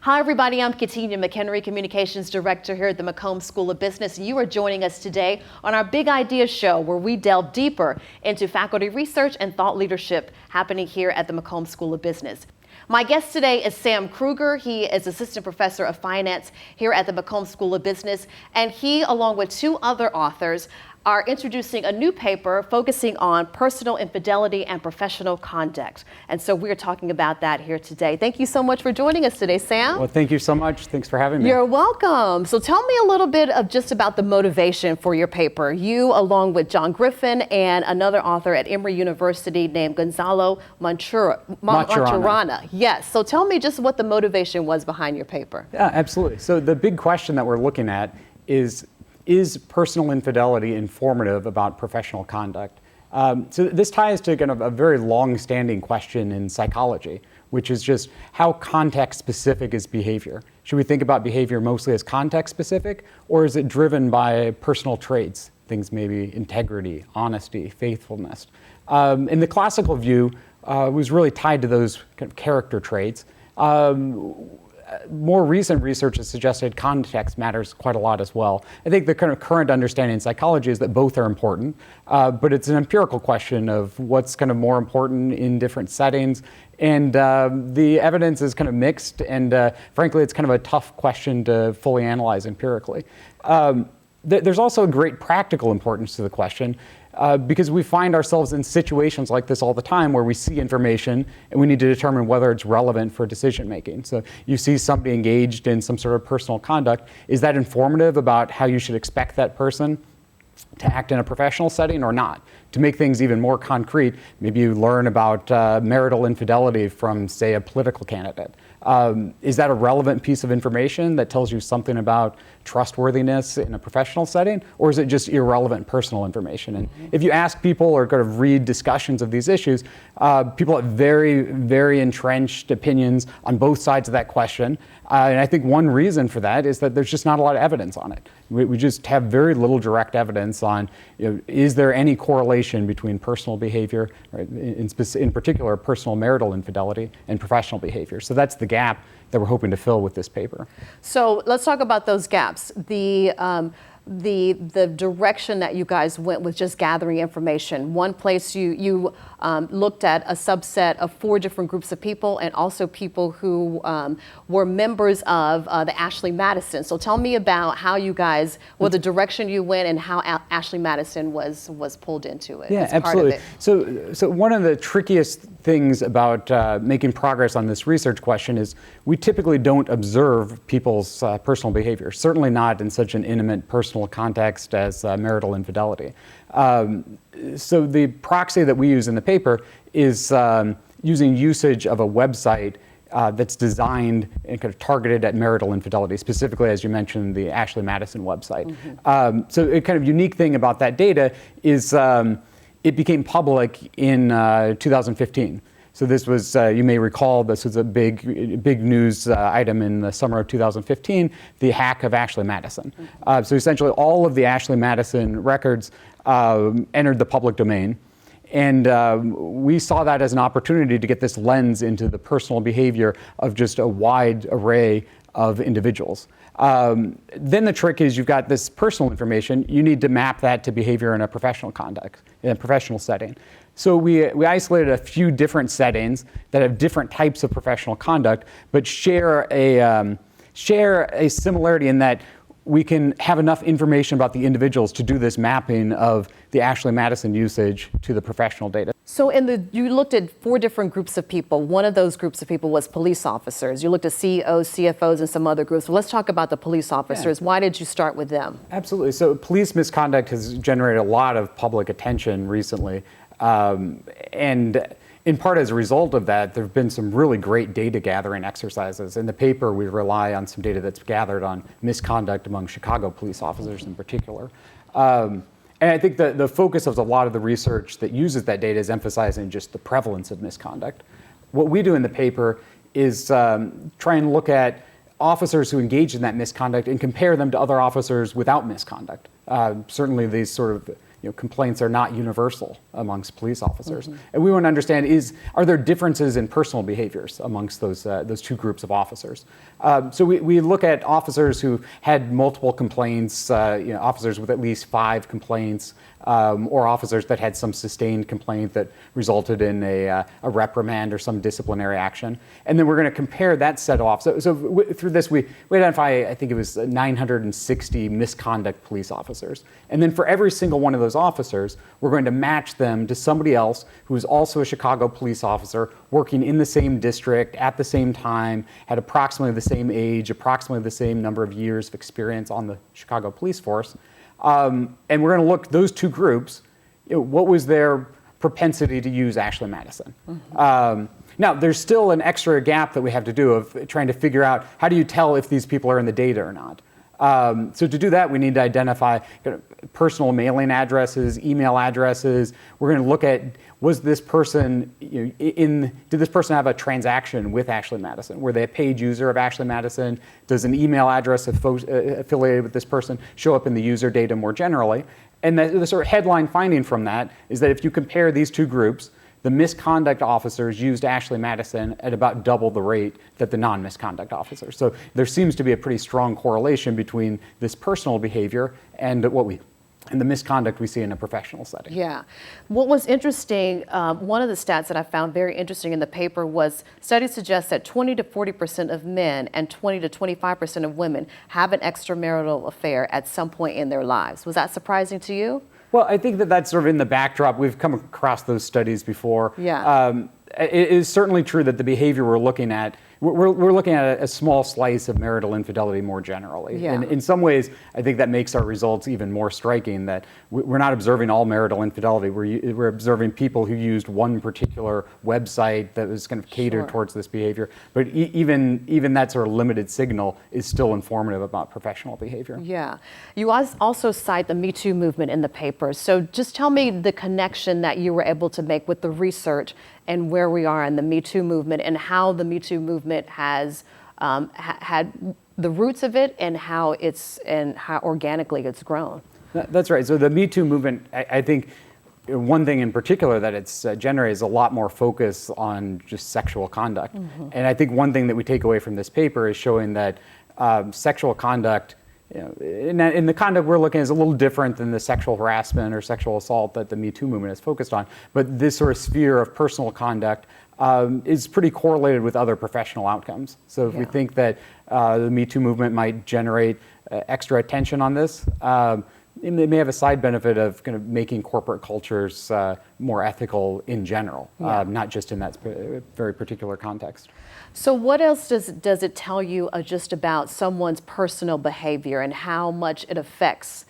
Hi, everybody. I'm Katina McHenry, Communications Director here at the McCombs School of Business. You are joining us today on our Big Ideas Show, where we delve deeper into faculty research and thought leadership happening here at the McCombs School of Business. My guest today is Sam Kruger. He is Assistant Professor of Finance here at the McCombs School of Business, and he, along with two other authors, are introducing a new paper focusing on personal infidelity and professional conduct. And so we're talking about that here today. Thank you so much for joining us today, Sam. Well, thank you so much. Thanks for having me. You're welcome. So tell me a little bit of just about the motivation for your paper. You, along with John Griffin and another author at Emory University named Gonzalo Maturana. Yes. So tell me just what the motivation was behind your paper. Yeah, absolutely. So the big question that we're looking at is personal infidelity informative about professional conduct? So this ties to kind of a very long-standing question in psychology, which is just how context-specific is behavior? Should we think about behavior mostly as context-specific, or is it driven by personal traits, things maybe integrity, honesty, faithfulness? And the classical view was really tied to those kind of character traits. More recent research has suggested context matters quite a lot as well. I think the kind of current understanding in psychology is that both are important, but it's an empirical question of what's kind of more important in different settings. And the evidence is kind of mixed, and frankly, it's kind of a tough question to fully analyze empirically. There's also a great practical importance to the question. Because we find ourselves in situations like this all the time where we see information and we need to determine whether it's relevant for decision making. So you see somebody engaged in some sort of personal conduct. Is that informative about how you should expect that person to act in a professional setting or not? To make things even more concrete, maybe you learn about marital infidelity from, say, a political candidate. Is that a relevant piece of information that tells you something about trustworthiness in a professional setting, or is it just irrelevant personal information? And if you ask people or kind of read discussions of these issues, people have very, very entrenched opinions on both sides of that question. And I think one reason for that is that there's just not a lot of evidence on it. We just have very little direct evidence on, is there any correlation between personal behavior, right, in particular personal marital infidelity, and professional behavior. So that's the gap that we're hoping to fill with this paper. So let's talk about those gaps. The direction that you guys went with just gathering information. One place you looked at a subset of 4 different groups of people, and also people who were members of the Ashley Madison. So tell me about how you guys, the direction you went, and how Ashley Madison was pulled into it. Yeah, absolutely. So one of the trickiest things about making progress on this research question is we typically don't observe people's personal behavior, certainly not in such an intimate personal context as marital infidelity. So the proxy that we use in the paper is using usage of a website that's designed and kind of targeted at marital infidelity, specifically, as you mentioned, the Ashley Madison website. So a kind of unique thing about that data is it became public in 2015. So this was, you may recall, this was a big news item in the summer of 2015, the hack of Ashley Madison. So essentially all of the Ashley Madison records entered the public domain. And we saw that as an opportunity to get this lens into the personal behavior of just a wide array of individuals. Then the trick is you've got this personal information. You need to map that to behavior in a professional context, in a professional setting. So we isolated a few different settings that have different types of professional conduct, but share a similarity in that we can have enough information about the individuals to do this mapping of the Ashley Madison usage to the professional data. So you looked at 4 different groups of people. One of those groups of people was police officers. You looked at CEOs, CFOs, and some other groups. So let's talk about the police officers. Yeah. Why did you start with them? Absolutely. So police misconduct has generated a lot of public attention recently. And in part as a result of that, there have been some really great data gathering exercises. In the paper, we rely on some data that's gathered on misconduct among Chicago police officers in particular. And I think that the focus of a lot of the research that uses that data is emphasizing just the prevalence of misconduct. What we do in the paper is try and look at officers who engage in that misconduct and compare them to other officers without misconduct. Certainly these sort of complaints are not universal amongst police officers. And we want to understand are there differences in personal behaviors amongst those two groups of officers? So we look at officers who had multiple complaints, officers with at least 5 complaints, or officers that had some sustained complaint that resulted in a reprimand or some disciplinary action. And then we're going to compare that set of officers. So through this, we identify, I think it was 960 misconduct police officers. And then for every single one of those officers, we're going to match them to somebody else who is also a Chicago police officer, working in the same district at the same time, had approximately the same age, approximately the same number of years of experience on the Chicago police force. And we're going to look those two groups, what was their propensity to use Ashley Madison? Now, there's still an extra gap that we have to do of trying to figure out how do you tell if these people are in the data or not. So to do that, we need to identify personal mailing addresses, email addresses. We're going to look at, was this person did this person have a transaction with Ashley Madison? Were they a paid user of Ashley Madison? Does an email address affiliated with this person show up in the user data more generally? And the sort of headline finding from that is that if you compare these two groups, the misconduct officers used Ashley Madison at about double the rate that the non-misconduct officers. So there seems to be a pretty strong correlation between this personal behavior and the misconduct we see in a professional setting. Yeah. What was interesting, one of the stats that I found very interesting in the paper was studies suggest that 20 to 40% of men and 20 to 25% of women have an extramarital affair at some point in their lives. Was that surprising to you? Well, I think that's sort of in the backdrop. We've come across those studies before. Yeah. It is certainly true that the behavior we're looking at, we're looking at a small slice of marital infidelity more generally. Yeah. And in some ways, I think that makes our results even more striking, that we're not observing all marital infidelity. We're observing people who used one particular website that was kind of catered towards this behavior. But even that sort of limited signal is still informative about professional behavior. Yeah. You also cite the Me2 movement in the paper. So just tell me the connection that you were able to make with the research and where we are in the Me2 movement and how the Me2 movement has had the roots of it and how organically it's grown. That's right. So the Me2 movement, I think one thing in particular that it's generated is a lot more focus on just sexual conduct. And I think one thing that we take away from this paper is showing that sexual conduct, in the conduct we're looking at is a little different than the sexual harassment or sexual assault that the Me2 movement is focused on. But this sort of sphere of personal conduct is pretty correlated with other professional outcomes. So if we think that the Me2 movement might generate extra attention on this, it may have a side benefit of kind of making corporate cultures more ethical in general, not just in that very particular context. So what else does it tell you just about someone's personal behavior and how much it affects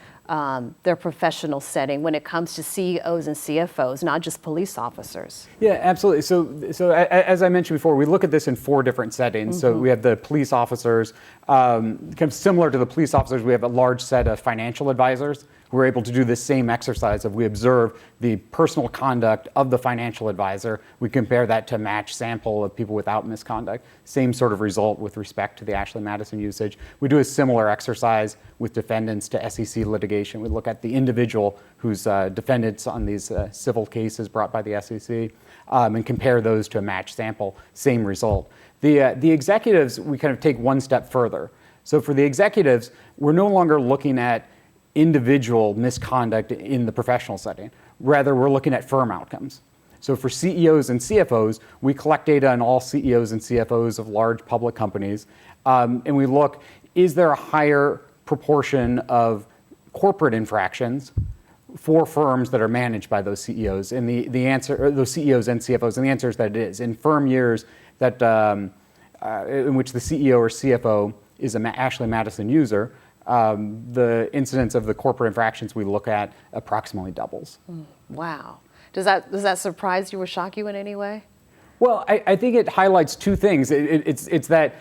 their professional setting when it comes to CEOs and CFOs, not just police officers? Yeah, absolutely. So as I mentioned before, we look at this in 4 different settings. So we have the police officers, kind of similar to the police officers, we have a large set of financial advisors who are able to do this same exercise of we observe the personal conduct of the financial advisor. We compare that to a matched sample of people without misconduct. Same sort of result with respect to the Ashley Madison usage. We do a similar exercise with defendants to SEC litigation. We look at the individual who's defendants on these civil cases brought by the SEC and compare those to a matched sample. Same result. The executives, we kind of take one step further. So for the executives, we're no longer looking at individual misconduct in the professional setting. Rather, we're looking at firm outcomes. So for CEOs and CFOs, we collect data on all CEOs and CFOs of large public companies, and we look, is there a higher proportion of corporate infractions for firms that are managed by those CEOs? And the answer, or those CEOs and CFOs, and the answer is that it is. In firm years that in which the CEO or CFO is an Ashley Madison user, the incidence of the corporate infractions we look at approximately doubles. Wow. Does that surprise you or shock you in any way? Well, I think it highlights 2 things. It's that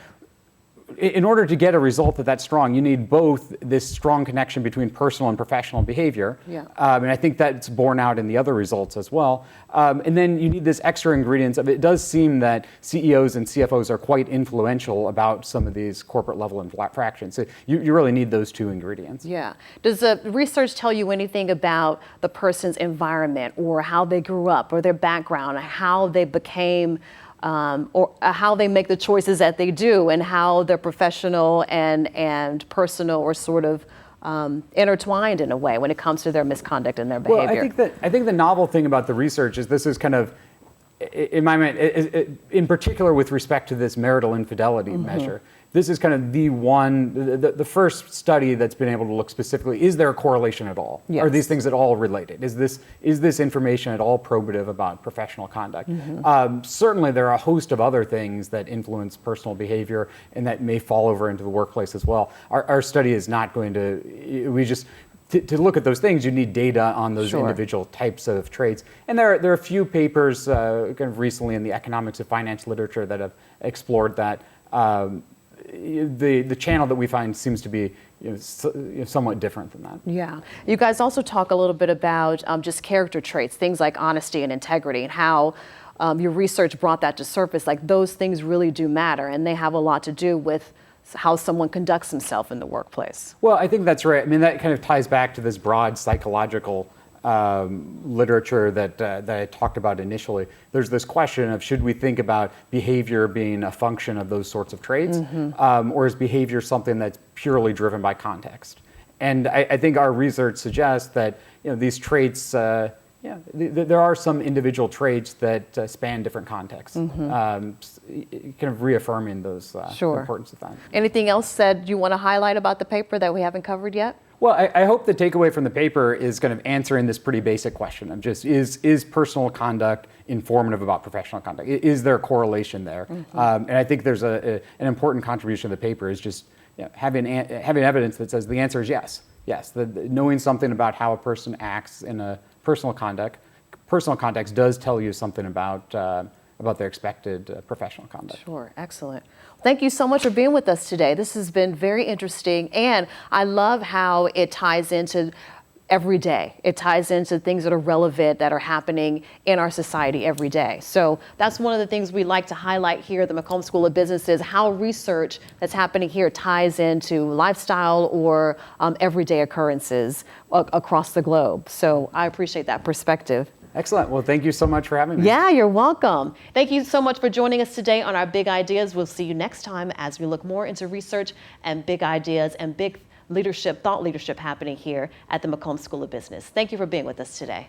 in order to get a result that's strong, you need both this strong connection between personal and professional behavior. Yeah. And I think that's borne out in the other results as well. And then you need this extra ingredients of it does seem that CEOs and CFOs are quite influential about some of these corporate level infractions. So you really need those two ingredients. Yeah. Does the research tell you anything about the person's environment or how they grew up or their background, how they became or how they make the choices that they do, and how their professional and personal are sort of intertwined in a way when it comes to their misconduct and their behavior? Well, I think the novel thing about the research is this is kind of, in my mind, in particular with respect to this marital infidelity measure, this is kind of the first study that's been able to look specifically, is there a correlation at all? Yes. Are these things at all related? Is this information at all probative about professional conduct? Certainly there are a host of other things that influence personal behavior and that may fall over into the workplace as well. Our study is not going to, to look at those things, you need data on those individual types of traits. And there are a few papers kind of recently in the economics of finance literature that have explored that. The channel that we find seems to be somewhat different than that. Yeah. You guys also talk a little bit about just character traits, things like honesty and integrity, and how your research brought that to surface. Like, those things really do matter, and they have a lot to do with how someone conducts himself in the workplace. Well, I think that's right. I mean, that kind of ties back to this broad psychological literature that I talked about initially. There's this question of, should we think about behavior being a function of those sorts of traits, or is behavior something that's purely driven by context? And I think our research suggests that these traits, there are some individual traits that span different contexts, kind of reaffirming those importance of that. Anything else that you want to highlight about the paper that we haven't covered yet? Well, I hope the takeaway from the paper is kind of answering this pretty basic question of just, is personal conduct informative about professional conduct? Is there a correlation there? And I think there's an important contribution of the paper is just having evidence that says the answer is yes. Yes, knowing something about how a person acts in a personal context does tell you something about their expected professional conduct. Sure, excellent. Thank you so much for being with us today. This has been very interesting, and I love how it ties into every day. It ties into things that are relevant, that are happening in our society every day. So that's one of the things we like to highlight here at the McCombs School of Business, is how research that's happening here ties into lifestyle or everyday occurrences across the globe. So I appreciate that perspective. Excellent. Well, thank you so much for having me. Yeah, you're welcome. Thank you so much for joining us today on our Big Ideas. We'll see you next time as we look more into research and big ideas and big leadership, thought leadership happening here at the McCombs School of Business. Thank you for being with us today.